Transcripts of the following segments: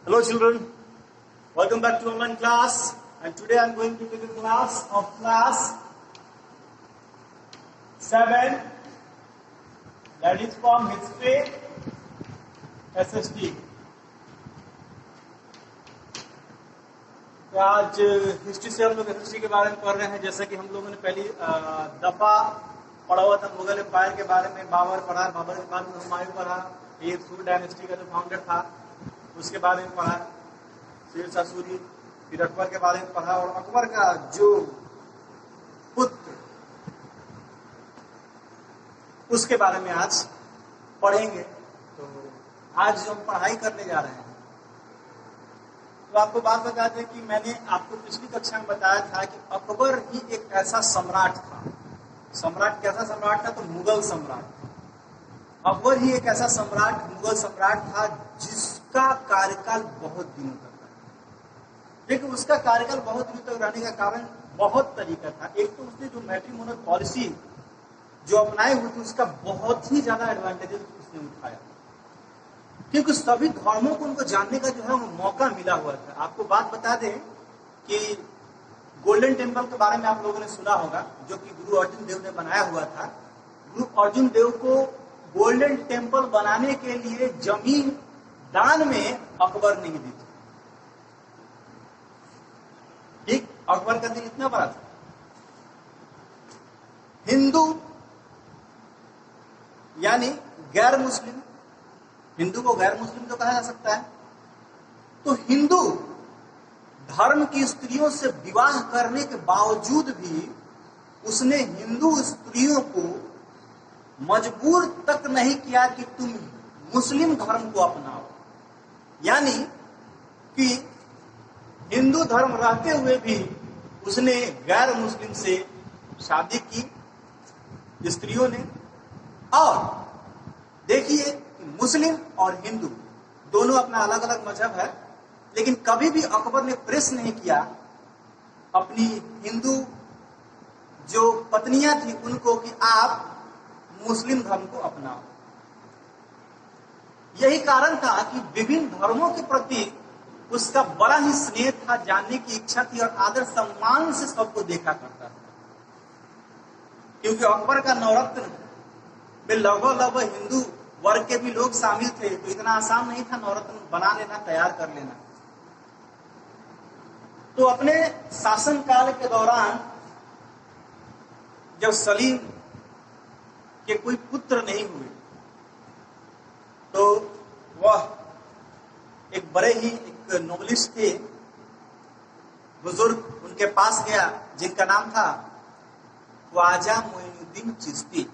Hello children, welcome back to online class, and today I am going to take a class of class 7, that is from history SST. तो आज history से हम लोग history के बारे में पढ़ रहे हैं। जैसे कि हम लोगों ने पहली दफा पढ़ा हुआ था मुगल एम्पायर के बारे में। बाबर पढ़ा, बाबर के बाद में हुमायूं पढ़ा, ये सूरी डायनेस्टी का जो फाउंडर था उसके बारे में पढ़ा, शेर शाह सूरी, फिर अकबर के बारे में पढ़ा, और अकबर का जो पुत्र उसके बारे में आज पढ़ेंगे। तो आज जो हम पढ़ाई करने जा रहे हैं, तो आपको बात बता दें कि मैंने आपको पिछली कक्षा में बताया था कि अकबर ही एक ऐसा सम्राट था। सम्राट कैसा सम्राट था? तो मुगल सम्राट। अकबर ही एक ऐसा सम्राट, मुगल सम्राट था जिसका कार्यकाल बहुत दिनों तक रहा। लेकिन उसका कार्यकाल बहुत दिनों तक रहने का कारण बहुत तरीका था। एक तो उसने जो मैट्रिमोनियल पॉलिसी जो अपनाए हुए थे उसका बहुत ही ज्यादा एडवांटेजेस उसने उठाया, क्योंकि सभी धर्मों को उनको जानने का जो है वो मौका मिला हुआ था। आपको बात बता दें कि गोल्डन टेम्पल के बारे में आप लोगों ने सुना होगा, जो कि गुरु अर्जुन देव ने बनाया हुआ था। गुरु अर्जुन देव को गोल्डन टेम्पल बनाने के लिए जमीन दान में अकबर नहीं दी थी। ठीक, अकबर का दिल इतना बड़ा था। हिंदू यानी गैर मुस्लिम, हिंदू को गैर मुस्लिम तो कहा जा सकता है। तो हिंदू धर्म की स्त्रियों से विवाह करने के बावजूद भी उसने हिंदू स्त्रियों को मजबूर तक नहीं किया कि तुम मुस्लिम धर्म को अपनाओ। यानी कि हिंदू धर्म रहते हुए भी उसने गैर मुस्लिम से शादी की स्त्रियों ने। और देखिए, मुस्लिम और हिंदू दोनों अपना अलग अलग मजहब है, लेकिन कभी भी अकबर ने प्रेस नहीं किया अपनी हिंदू जो पत्नियां थी उनको कि आप मुस्लिम धर्म को अपनाओ। यही कारण था कि विभिन्न धर्मों के प्रति उसका बड़ा ही स्नेह था, जानने की इच्छा थी, और आदर सम्मान से सबको देखा करता था। क्योंकि अकबर का नवरत्न में लगभग हिंदू वर्ग के भी लोग शामिल थे, तो इतना आसान नहीं था नवरत्न बना लेना, तैयार कर लेना। तो अपने शासनकाल के दौरान जब सलीम के कोई पुत्र नहीं हुए, तो वह एक बड़े ही एक नोबलिस्ट थे, बुजुर्ग, उनके पास गया, जिनका नाम था ख्वाजा मोइनुद्दीन चिश्ती,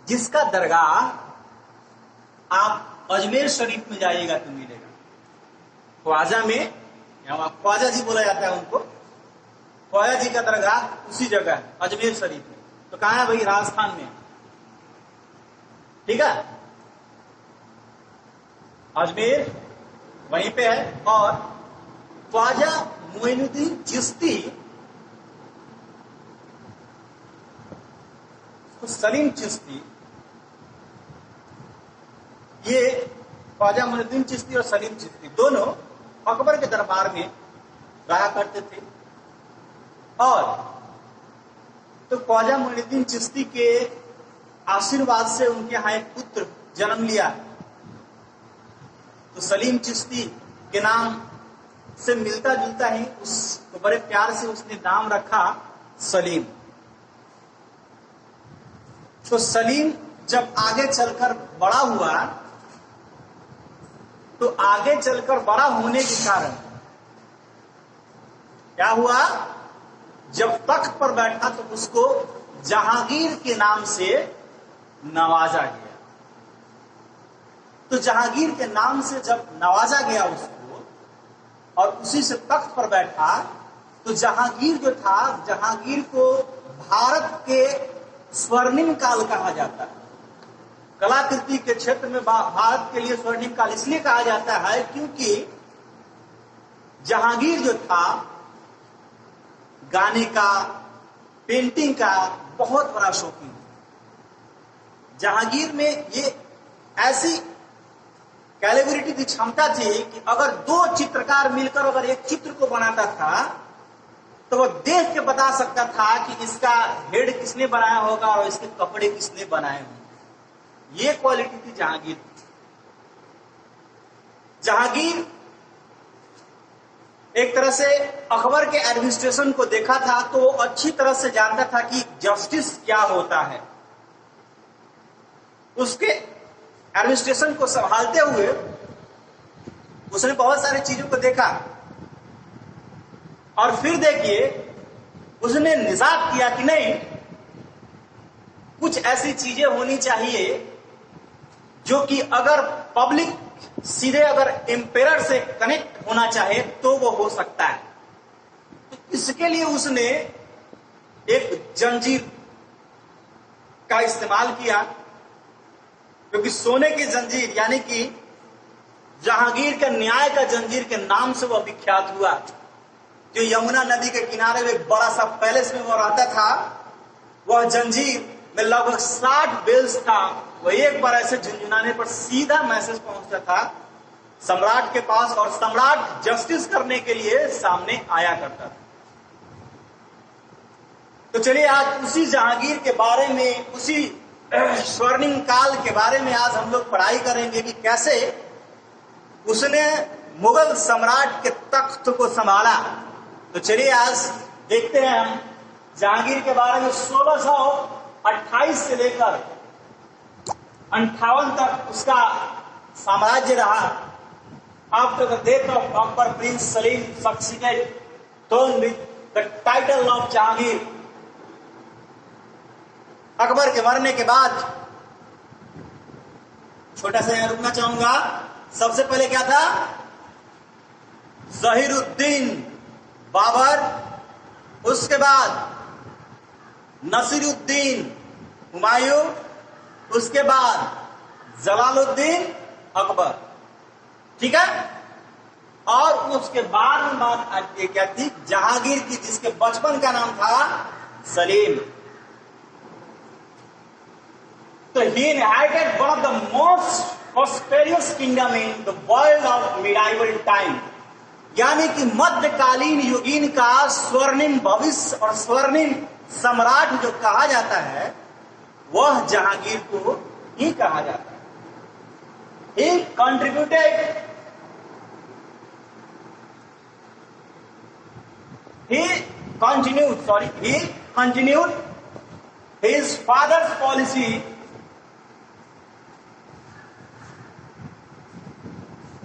जिसका दरगाह आप अजमेर शरीफ में जाइएगा तो मिलेगा। ख्वाजा में, यहाँ ख्वाजा जी बोला जाता है उनको, ख्वाजा जी का दरगाह उसी जगह है, अजमेर शरीफ में। तो कहाँ है भाई? राजस्थान में। ठीक है, अजमेर वहीं पे है। और ख्वाजा मोइनुद्दीन चिश्ती तो सलीम चिश्ती, ये ख्वाजा मोइनुद्दीन चिश्ती और सलीम चिश्ती दोनों अकबर के दरबार में रहा करते थे। और तो ख्वाजा मोइनुद्दीन चिश्ती के आशीर्वाद से उनके यहाँ एक पुत्र जन्म लिया। तो सलीम चिश्ती के नाम से मिलता जुलता ही उसको बड़े प्यार से उसने नाम रखा सलीम। तो सलीम जब आगे चलकर बड़ा हुआ, तो आगे चलकर बड़ा होने के कारण क्या हुआ? जब तख्त पर बैठा तो उसको जहांगीर के नाम से नवाजा गया। तो जहांगीर के नाम से जब नवाजा गया उसको, और उसी से तख्त पर बैठा, तो जहांगीर जो था, जहांगीर को भारत के स्वर्णिम काल कहा जाता है। कलाकृति के क्षेत्र में भारत के लिए स्वर्णिम काल इसलिए कहा जाता है क्योंकि जहांगीर जो था गाने का, पेंटिंग का बहुत बड़ा शौकीन। जहांगीर में ये ऐसी कैलिब्रिटी की क्षमता थी कि अगर दो चित्रकार मिलकर अगर एक चित्र को बनाता था तो वो देख के बता सकता था कि इसका हेड किसने बनाया होगा और इसके कपड़े किसने बनाए होंगे। ये क्वालिटी थी जहांगीर। जहांगीर एक तरह से अकबर के एडमिनिस्ट्रेशन को देखा था तो वो अच्छी तरह से जानता था कि जस्टिस क्या होता है। उसके एडमिनिस्ट्रेशन को संभालते हुए उसने बहुत सारी चीजों को देखा और फिर देखिए उसने निजात किया कि नहीं, कुछ ऐसी चीजें होनी चाहिए जो कि अगर पब्लिक सीधे अगर एम्पेरर से कनेक्ट होना चाहे तो वो हो सकता है। तो इसके लिए उसने एक जंजीर का इस्तेमाल किया, क्योंकि सोने की जंजीर यानी कि जहांगीर का न्याय का जंजीर के नाम से वह विख्यात हुआ। जो यमुना नदी के किनारे में बड़ा सा पैलेस में वो रहता था, वह जंजीर में लगभग 60 बेल्स था। वह एक बार ऐसे झुंझुनाने पर सीधा मैसेज पहुंचता था सम्राट के पास और सम्राट जस्टिस करने के लिए सामने आया करता था। तो चलिए आज उसी जहांगीर के बारे में, उसी स्वर्णिम काल के बारे में आज हम लोग पढ़ाई करेंगे कि कैसे उसने मुगल सम्राट के तख्त को संभाला। तो चलिए आज देखते हैं हम जहांगीर के बारे में। 1628 से लेकर 58 तक उसका साम्राज्य रहा। After the death of Akbar, Prince Salim succeeded throne with the title of Jahangir. Akbar के मरने के बाद छोटा सा यहाँ रुकना चाहूंगा। सबसे पहले क्या था? जहीरुद्दीन बाबर, उसके बाद नसीरुद्दीन हुमायूं, उसके बाद जलालुद्दीन अकबर। ठीक है। और उसके बाद में बात आती है क्या थी? जहांगीर की, जिसके बचपन का नाम था सलीम। तो he inherited one of the most prosperous kingdom in the world of medieval time, यानी कि मध्यकालीन युगीन का स्वर्णिम भविष्य और स्वर्णिम सम्राट जो कहा जाता है वह जहांगीर को ही कहा जाता है। He continued his father's policy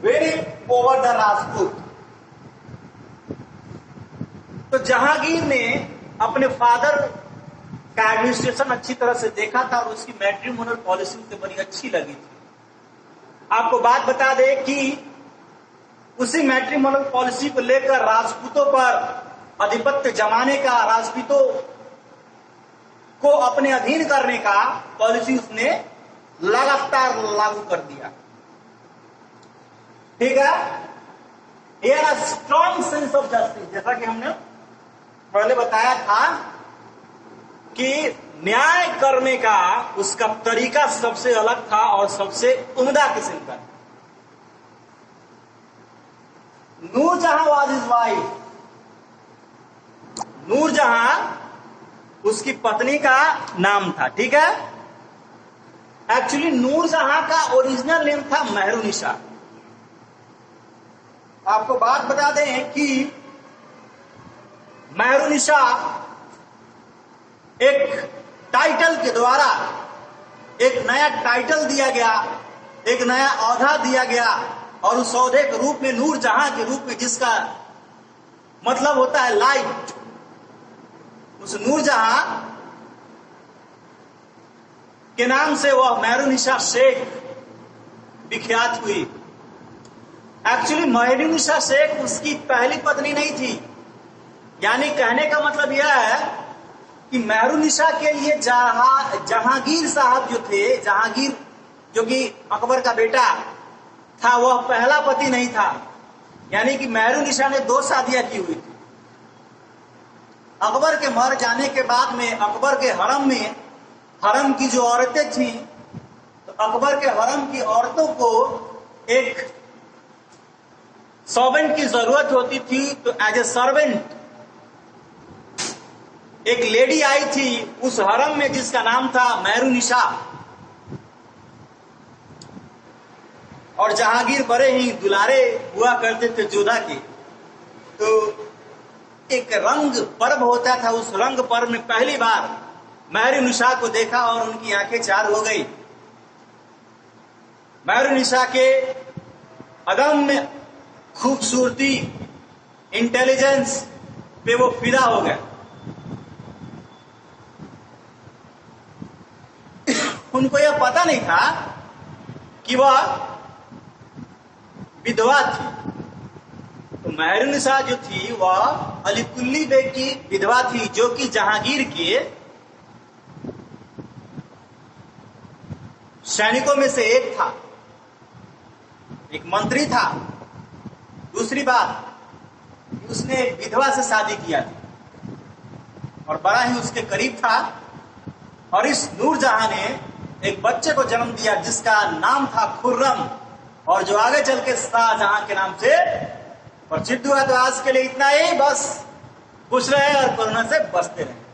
winning over the Rajput। तो जहांगीर ने अपने फादर का एडमिनिस्ट्रेशन अच्छी तरह से देखा था और उसकी मैट्रिमोनियल पॉलिसी उसे बड़ी अच्छी लगी थी। आपको बात बता दे कि उसी मैट्रिमोनियल पॉलिसी को लेकर राजपूतों पर आधिपत्य जमाने का, राजपूतों को अपने अधीन करने का पॉलिसी उसने लगातार लागू कर दिया। ठीक है। Here a strong sense of justice, जैसा कि हमने पहले बताया था कि न्याय करने का उसका तरीका सबसे अलग था और सबसे उम्दा किस्म का। Nur Jahan was his wife. Nur Jahan उसकी पत्नी का नाम था। ठीक है। एक्चुअली नूरजहां का ओरिजिनल नेम था मेहरुनिसा। आपको बात बता दें कि मेहरुनिसा एक टाइटल के द्वारा एक नया टाइटल दिया गया, एक नया औहदा दिया गया और उस औहदे के रूप में नूरजहां के रूप में, जिसका मतलब होता है लाइट, उस नूरजहां के नाम से वह मेहरुनिसा शेख विख्यात हुई। एक्चुअली मेहरुनिसा शेख उसकी पहली पत्नी नहीं थी। यानी कहने का मतलब यह है कि मेहरुनिसा के लिए जहांगीर साहब जो थे, जहांगीर जो कि अकबर का बेटा था, वह पहला पति नहीं था। यानी कि मेहरुनिसा ने 2 शादियां की हुई थी। अकबर के मर जाने के बाद में अकबर के हरम में, हरम की जो औरतें थी, तो अकबर के हरम की औरतों को एक सर्वेंट की जरूरत होती थी, तो एज ए सर्वेंट एक लेडी आई थी उस हरम में जिसका नाम था मेहरुनिसा। और जहांगीर बड़े ही दुलारे हुआ करते थे जोधा के। तो एक रंग पर्व होता था, उस रंग पर्व में पहली बार मेहरुनिसा को देखा और उनकी आंखें चार हो गई। मेहरुनिसा के अदम्य खूबसूरती, इंटेलिजेंस पे वो फिदा हो गए। उनको यह पता नहीं था कि वह विधवा थी। तो मेहरुनिसा जो थी वह अली कुली बेग की विधवा थी, जो कि जहांगीर के सैनिकों में से एक था, एक मंत्री था। दूसरी बात, उसने विधवा से शादी किया थी और बड़ा ही उसके करीब था। और इस नूरजहां ने एक बच्चे को जन्म दिया जिसका नाम था खुर्रम, और जो आगे चल के शाहजहां के नाम से प्रसिद्ध हुआ। तो आज के लिए इतना ही, बस खुश रहे और कोरोना से बचते रहे।